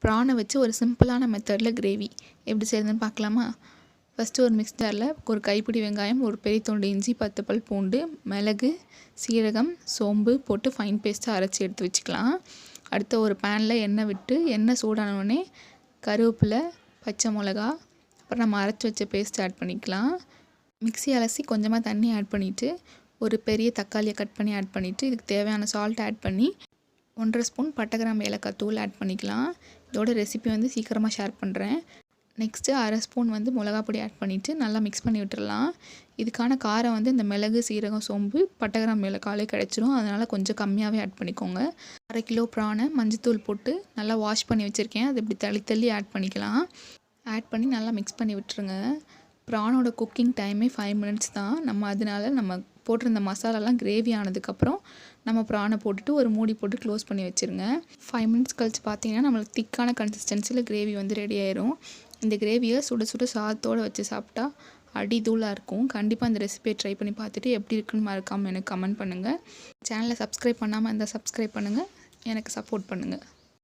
ப்ரானை வச்சு ஒரு சிம்பிளான மெத்தடில் கிரேவி எப்படி செய்யுதுன்னு பார்க்கலாமா? ஃபஸ்ட்டு ஒரு மிக்ஸ் ஜாரில் ஒரு கைப்பிடி வெங்காயம், ஒரு பெரிய துண்டு இஞ்சி, 10 பல் பூண்டு, மிளகு, சீரகம், சோம்பு போட்டு ஃபைன் பேஸ்ட்டாக அரைச்சி எடுத்து வச்சுக்கலாம். அடுத்த ஒரு பேனில் எண்ணெய் விட்டு எண்ணெய் சூடானோடனே கருவேப்பிலை, பச்சை மிளகா, அப்புறம் நம்ம அரைச்சி வச்ச பேஸ்ட் ஆட் பண்ணிக்கலாம். மிக்ஸி அலசி கொஞ்சமாக தண்ணி ஆட் பண்ணிவிட்டு ஒரு பெரிய தக்காளியை கட் பண்ணி ஆட் பண்ணிவிட்டு இதுக்கு தேவையான சால்ட் ஆட் பண்ணி 1.5 ஸ்பூன் பட்டை கிராம்பு ஏலக்காய் தூள் ஆட் பண்ணிக்கலாம். இதோட ரெசிபி வந்து சீக்கிரமாக ஷேர் பண்ணுறேன். நெக்ஸ்ட்டு 1/2 ஸ்பூன் வந்து மிளகா பொடி ஆட் பண்ணிவிட்டு நல்லா மிக்ஸ் பண்ணி விட்டுடலாம். இதுக்கான காரம் வந்து இந்த மிளகு, சீரகம், சோம்பு, பட்டை கிராம்பு ஏலக்காயிலே கிடச்சிரும். அதனால் கொஞ்சம் கம்மியாகவே ஆட் பண்ணிக்கோங்க. 1/2 கிலோ ப்ரானை மஞ்சத்தூள் போட்டு நல்லா வாஷ் பண்ணி வச்சுருக்கேன். அது இப்படி தள்ளி ஆட் பண்ணிக்கலாம். ஆட் பண்ணி நல்லா மிக்ஸ் பண்ணி விட்டுருங்க. ப்ரானோட குக்கிங் டைமே 5 மினிட்ஸ் தான். அதனால நம்ம போட்டிருந்த மசாலாலாம் கிரேவி ஆனதுக்கப்புறம் நம்ம ப்ரானை போட்டுட்டு ஒரு மூடி போட்டு க்ளோஸ் பண்ணி வச்சுருங்க. 5 மினிட்ஸ் கழிச்சு பார்த்தீங்கன்னா நம்மளுக்கு திக்கான கன்சிஸ்டன்சியில் கிரேவி வந்து ரெடி ஆயிரும். இந்த கிரேவியை சுட சுட சாதத்தோடு வச்சு சாப்பிட்டா அடிதூளாக இருக்கும். கண்டிப்பாக இந்த ரெசிபியை ட்ரை பண்ணி பார்த்துட்டு எப்படி இருக்குன்னு மறக்காமல் எனக்கு கமெண்ட் பண்ணுங்கள். சேனலை சப்ஸ்கிரைப் பண்ணாமல் இருந்தால் சப்ஸ்கிரைப் பண்ணுங்கள். எனக்கு சப்போர்ட் பண்ணுங்கள்.